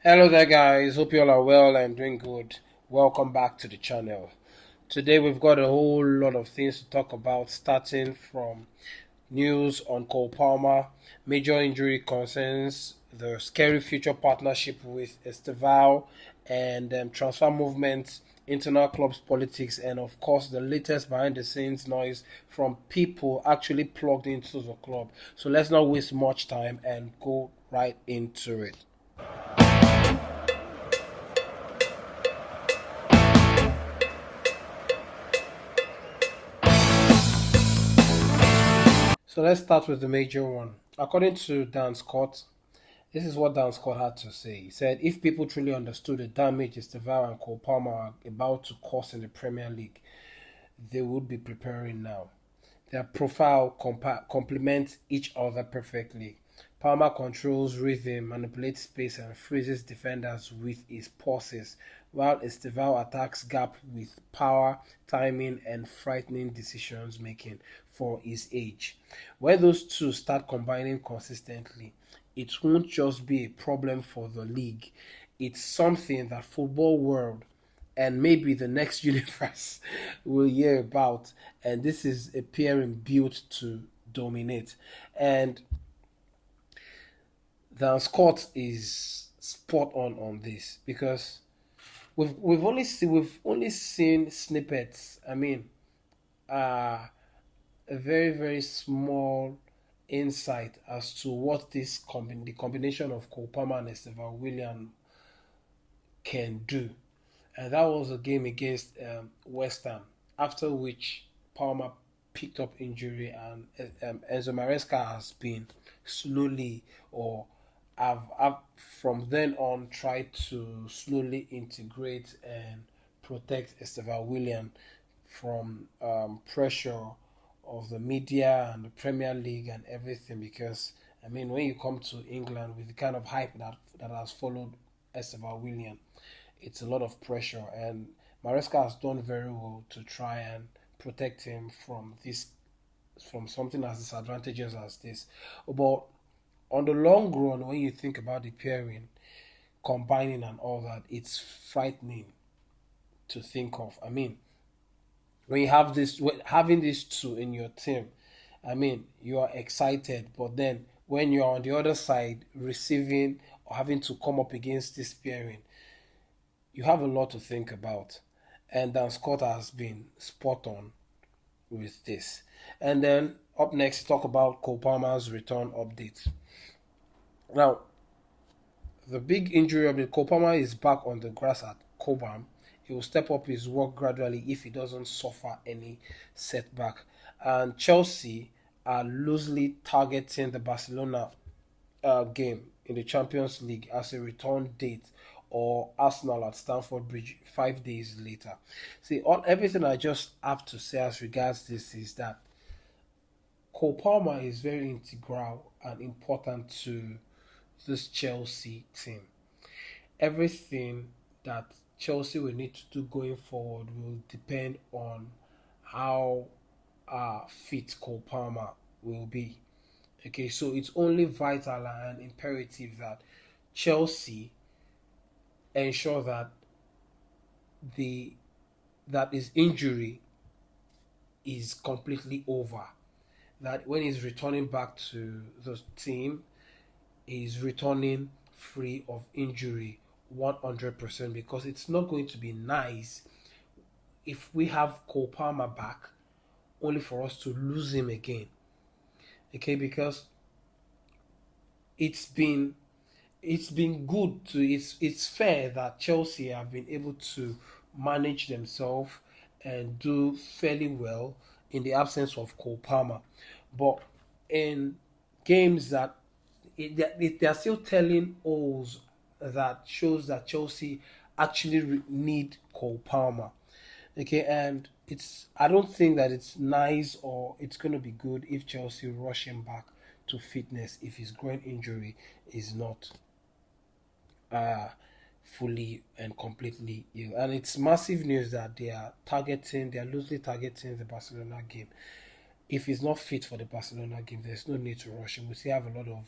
Hello there guys, hope you all are well and doing good. Welcome back to the channel. Today we've got a whole lot of things to talk about, starting from news on Cole Palmer, major injury concerns, the scary future partnership with Estevão, and transfer movements, internal clubs politics, and of course the latest behind the scenes noise from people actually plugged into the club. So let's not waste much time and go right into it. So let's start with the major one. According to Dan Scott, this is what Dan Scott had to say. He said, if people truly understood the damage Estevao and Cole Palmer are about to cause in the Premier League, they would be preparing now. Their profile complements each other perfectly. Palmer controls rhythm, manipulates space, and freezes defenders with his pauses, while Estevao attacks gap with power, timing, and frightening decisions making for his age. When those two start combining consistently, it won't just be a problem for the league. It's something that football world and maybe the next universe will hear about. And this is a pairing built to dominate. And Dan Scott is spot on this because we've only seen snippets. I mean, a very small insight as to what the combination of Cole Palmer and Estevão William can do, and that was a game against West Ham. After which Palmer picked up injury, and Enzo Maresca has been slowly or have from then on tried to slowly integrate and protect Estevão William from pressure of the media and the Premier League and everything. Because I mean, when you come to England with the kind of hype that has followed Estevão William, it's a lot of pressure, and Maresca has done very well to try and protect him from something as disadvantageous as this. But on the long run, when you think about the pairing, combining and all that, it's frightening to think of. I mean, when you have having these two in your team, I mean, you are excited, but then when you are on the other side receiving or having to come up against this pairing, you have a lot to think about. And Dan Scott has been spot on with this. And then up next, talk about Cole Palmer's return update. Now, the big injury update: Cole Palmer is back on the grass at Cobham. He will step up his work gradually if he doesn't suffer any setback. And Chelsea are loosely targeting the Barcelona game in the Champions League as a return date, or Arsenal at Stamford Bridge 5 days later. See, everything I just have to say as regards this is that Cole Palmer is very integral and important to this Chelsea team. Everything that Chelsea will need to do going forward will depend on how fit Cole Palmer will be. Okay, so it's only vital and imperative that Chelsea ensure the that his injury is completely over. That when he's returning back to the team, he's returning free of injury 100%, because it's not going to be nice if we have Cole Palmer back only for us to lose him again. Okay, because it's been good to it's fair that Chelsea have been able to manage themselves and do fairly well in the absence of Cole Palmer. But in games that they are still telling us that shows that Chelsea actually need Cole Palmer. Okay, and it's I don't think that it's nice or it's going to be good if Chelsea rush him back to fitness if his groin injury is not uh, fully and completely ill. And it's massive news that they are loosely targeting the Barcelona game. If he's not fit for the Barcelona game, there's no need to rush him. We still have a lot of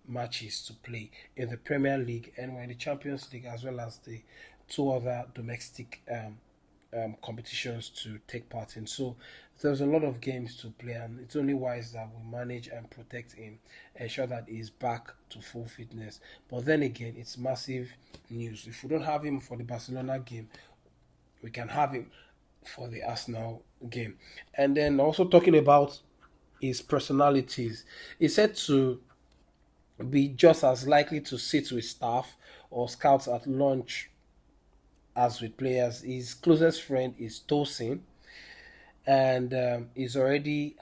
matches to play in the Premier League, and we're in the Champions League, as well as the two other domestic competitions to take part in. So there's a lot of games to play, and it's only wise that we manage and protect him, ensure that he's back to full fitness. But then again, it's massive news. If we don't have him for the Barcelona game, we can have him for the Arsenal game. And then also talking about his personalities, he said to be just as likely to sit with staff or scouts at lunch as with players. His closest friend is Tosin, and he's already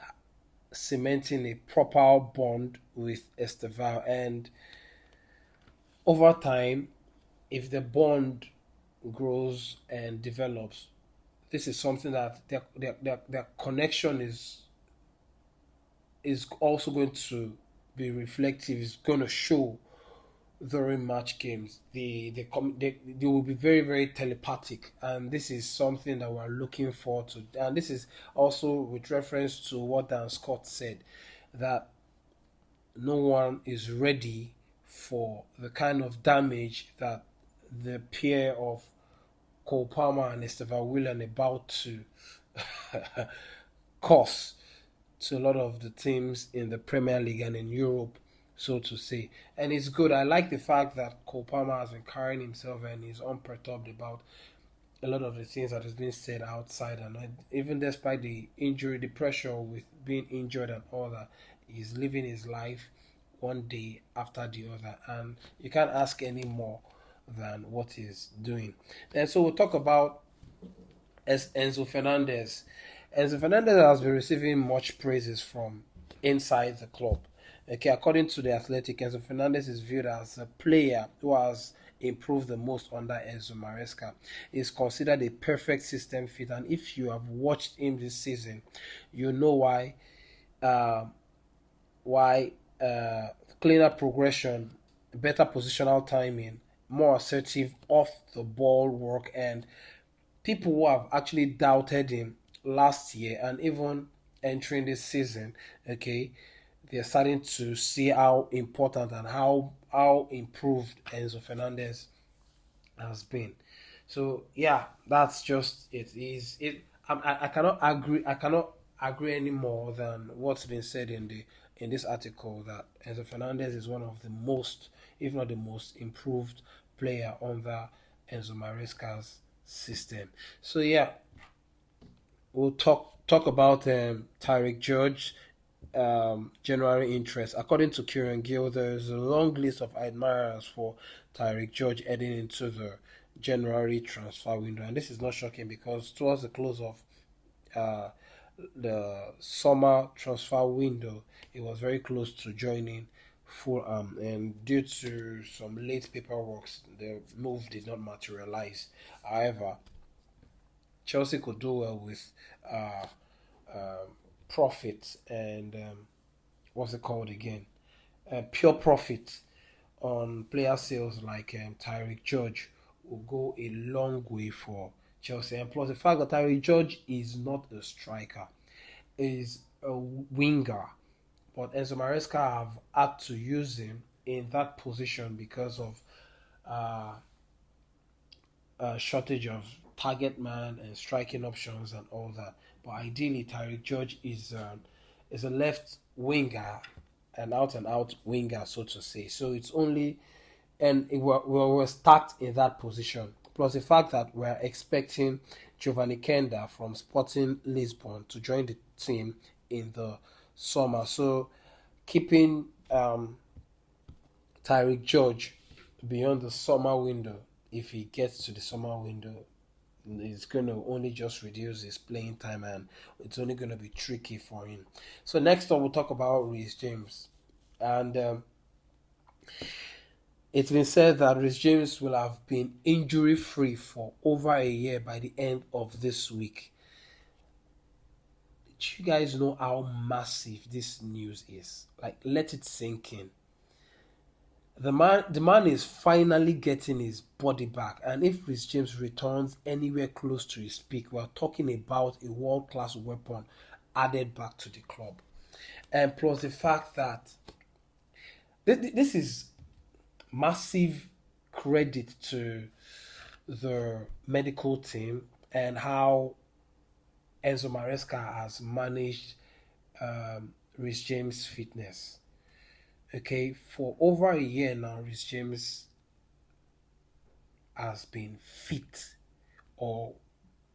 cementing a proper bond with Estevão. And over time, if the bond grows and develops, this is something that their connection is also going to be reflective. It's going to show during match games. They will be very, very telepathic, and this is something that we're looking forward to. And this is also with reference to what Dan Scott said, that no one is ready for the kind of damage that the pair of Cole Palmer and Estevão Willian about to cause to a lot of the teams in the Premier League and in Europe, so to say. And it's good. I like the fact that Cole Palmer has been carrying himself and is unperturbed about a lot of the things that has been said outside. And even despite the injury, the pressure with being injured and all that, he's living his life one day after the other. And you can't ask any more than what he's doing. And so we'll talk about Enzo Fernandez. Enzo Fernandez has been receiving much praises from inside the club. Okay, according to the Athletic, Enzo Fernandez is viewed as a player who has improved the most under Enzo Maresca. He is considered a perfect system fit, and if you have watched him this season, you know why. Cleaner progression, better positional timing, more assertive off the ball work, and people who have actually doubted him last year and even entering this season, okay, they're starting to see how important and how improved Enzo Fernandez has been. So yeah, that's just it. Is it? I cannot agree. I cannot agree any more than what's been said in this article, that Enzo Fernandez is one of the most, if not the most, improved player under Enzo Maresca's system. So yeah, we'll talk about Tyrique George. January interest. According to Kieran Gill, there is a long list of admirers for Tyrique George heading into the January transfer window, and this is not shocking because towards the close of the summer transfer window, he was very close to joining Fulham, and due to some late paperwork, the move did not materialize. However, Chelsea could do well with profit and what's it called again? Pure profit on player sales like Tyrique George will go a long way for Chelsea. And plus the fact that Tyrique George is not a striker, is a winger. But Enzo Maresca have had to use him in that position because of a shortage of target man and striking options and all that. But ideally, Tyrique George is a left winger, an out and out winger, so to say. So it's only, and we're stacked in that position. Plus the fact that we're expecting Giovanni Kenda from Sporting Lisbon to join the team in the summer. So keeping Tyrique George beyond the summer window, if he gets to the summer window, it's going to only just reduce his playing time, and it's only going to be tricky for him. So next up, we'll talk about Reece James. And it's been said that Reece James will have been injury-free for over a year by the end of this week. Do you guys know how massive this news is? Like, let it sink in. The man is finally getting his body back, and if Reece James returns anywhere close to his peak, we're talking about a world-class weapon added back to the club. And plus the fact that This is massive credit to the medical team and how Enzo Maresca has managed Reece James' fitness. Okay, for over a year now, Reece James has been fit or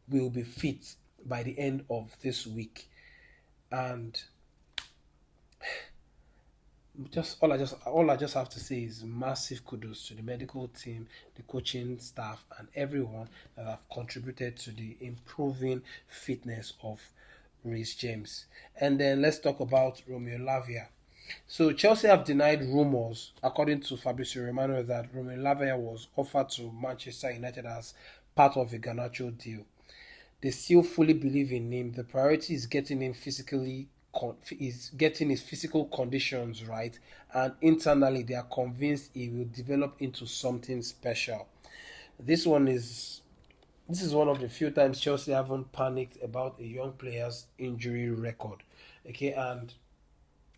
will be fit by the end of this week. And all I just have to say is massive kudos to the medical team, the coaching staff, and everyone that have contributed to the improving fitness of Reece James. And then let's talk about Romeo Lavia. So Chelsea have denied rumors, according to Fabrizio Romano, that Romeo Lavia was offered to Manchester United as part of a Garnacho deal. They still fully believe in him. The priority is getting him is getting his physical conditions right, and internally they are convinced he will develop into something special. This one is this is one of the few times Chelsea haven't panicked about a young player's injury record. Okay, and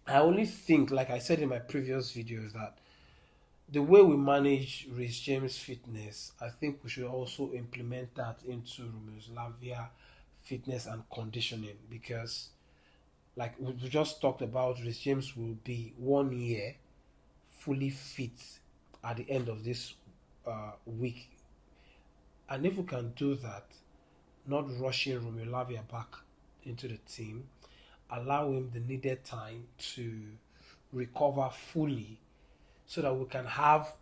I only think, like I said in my previous videos, that the way we manage Reece James' fitness, I think we should also implement that into Romeo Lavia fitness and conditioning, because like we just talked about, Reece James will be 1 year fully fit at the end of this week. And if we can do that, not rushing Romeo Lavia back into the team, allow him the needed time to recover fully so that we can have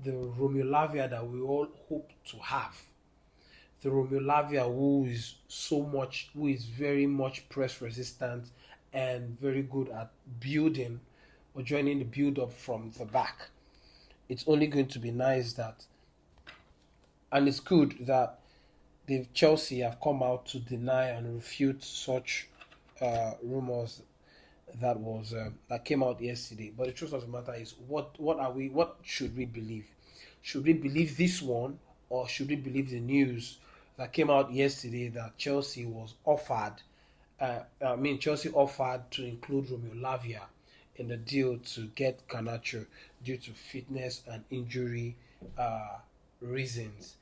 the Romeo Lavia that we all hope to have. The Romeo Lavia who is very much press resistant and very good at building or joining the build up from the back. It's only going to be nice that, and it's good that the Chelsea have come out to deny and refute such rumors that came out yesterday. But the truth of the matter is, what should we believe? Should we believe this one, or should we believe the news that came out yesterday that Chelsea was offered? Chelsea offered to include Romeo Lavia in the deal to get Garnacho due to fitness and injury reasons.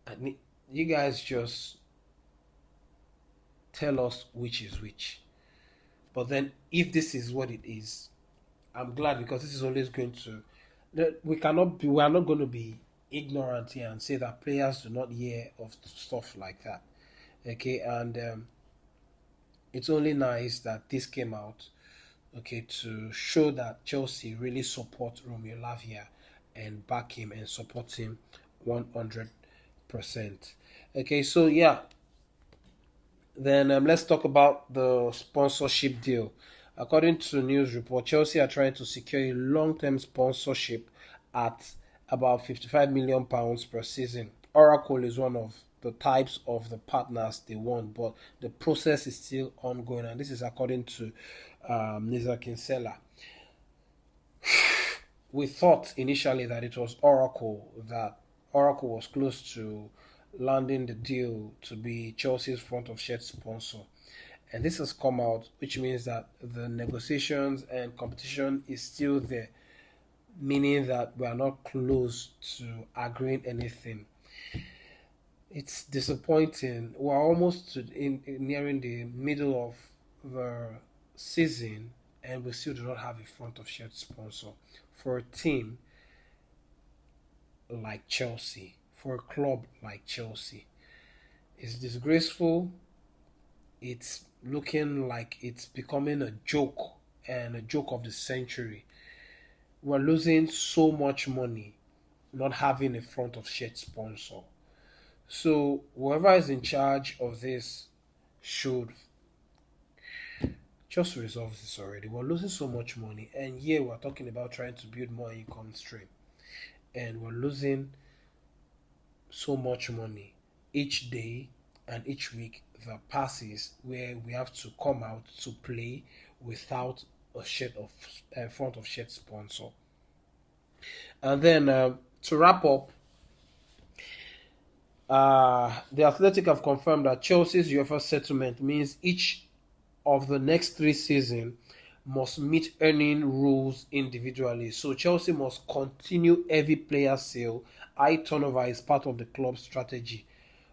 And you guys just tell us which is which. But then, if this is what it is, I'm glad, because this is always going to. We are not going to be ignorant here and say that players do not hear of stuff like that. Okay, and it's only nice that this came out. Okay, to show that Chelsea really support Romeo Lavia and back him and support him 100%. Okay, so yeah. Then let's talk about the sponsorship deal. According to news report, Chelsea are trying to secure a long-term sponsorship at about £55 million per season. Oracle is one of the types of the partners they want, but the process is still ongoing, and this is according to Nisa Kinsella. We thought initially that it was Oracle was close to landing the deal to be Chelsea's front of shirt sponsor. And this has come out, which means that the negotiations and competition is still there, meaning that we are not close to agreeing anything. It's disappointing. We're almost nearing the middle of the season, and we still do not have a front of shirt sponsor for a team like Chelsea. For a club like Chelsea, it's disgraceful. It's looking like it's becoming a joke, and a joke of the century. We're losing so much money not having a front of shirt sponsor. So whoever is in charge of this should just resolve this already. We're losing so much money, and yeah, we're talking about trying to build more income stream, and we're losing so much money each day and each week that passes, where we have to come out to play without a front of shirt sponsor. And then to wrap up, the Athletic have confirmed that Chelsea's UEFA settlement means each of the next 3 seasons must meet earning rules individually. So Chelsea must continue heavy player sale. High turnover is part of the club's strategy.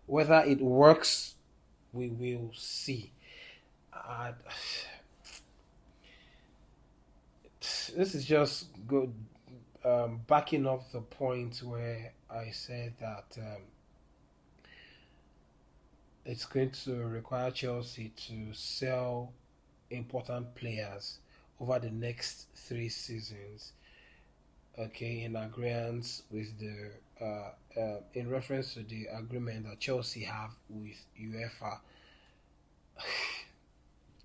Whether it works, we will see. This is just good, backing up the point where I said that it's going to require Chelsea to sell important players over the next 3 seasons. Okay, in agreement with the in reference to the agreement that Chelsea have with UEFA.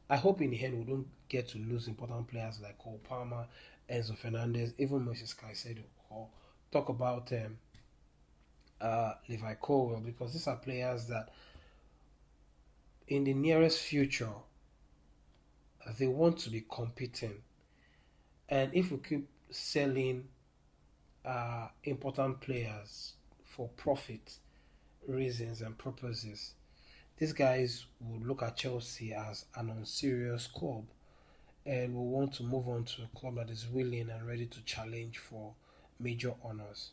I hope in the end we don't get to lose important players like Cole Palmer, Enzo Fernandez, even Moses Caicedo, or talk about Levi Colwell, because these are players that in the nearest future they want to be competing. And if we keep selling important players for profit reasons and purposes, these guys will look at Chelsea as an unserious club and will want to move on to a club that is willing and ready to challenge for major honors.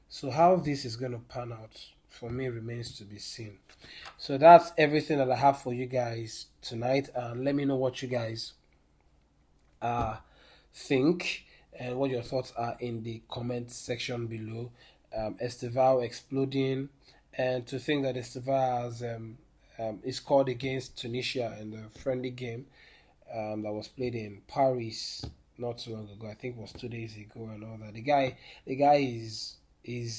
So how this is going to pan out for me remains to be seen. So that's everything that I have for you guys tonight, and let me know what you guys think and what your thoughts are in the comment section below. Estevão exploding, and to think that Estevão has scored against Tunisia in the friendly game that was played in Paris not too long ago. I think it was 2 days ago and all that. The guy is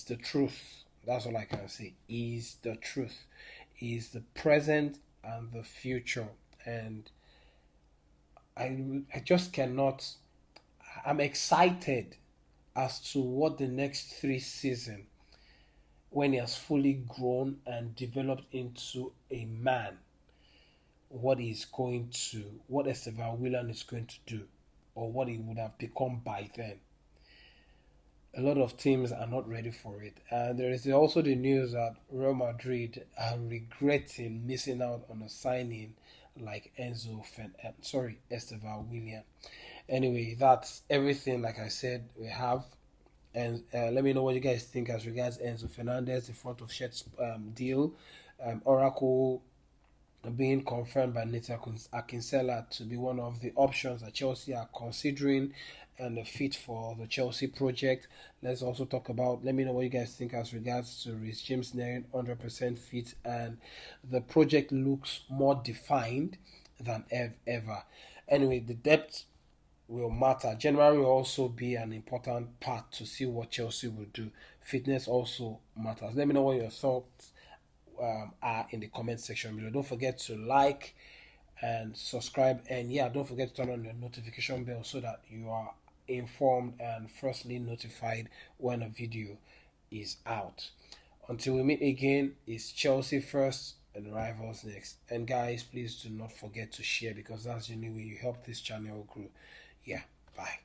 the truth. That's all I can say. He's the truth. He's the present and the future. And I just cannot. I'm excited as to what the next 3 seasons, when he has fully grown and developed into a man, what Estevão Willian is going to do, or what he would have become by then. A lot of teams are not ready for it. And there is also the news that Real Madrid are regretting missing out on a signing like Estevão Willian. Anyway, that's everything. Like I said, we have. And let me know what you guys think as regards Enzo Fernandez, the front of shirt deal. Oracle being confirmed by Nathan Akinsella to be one of the options that Chelsea are considering and the fit for the Chelsea project. Let's also talk about, let me know what you guys think as regards to Reece James nearing 100% fit, and the project looks more defined than ever. Anyway, the depth will matter. January will also be an important part to see what Chelsea will do. Fitness also matters. Let me know what your thoughts are in the comment section below. Don't forget to like and subscribe, and don't forget to turn on the notification bell so that you are informed and firstly notified when a video is out. Until we meet again, it's Chelsea first and rivals next. And guys, please do not forget to share, because that's the only way you help this channel grow. Bye.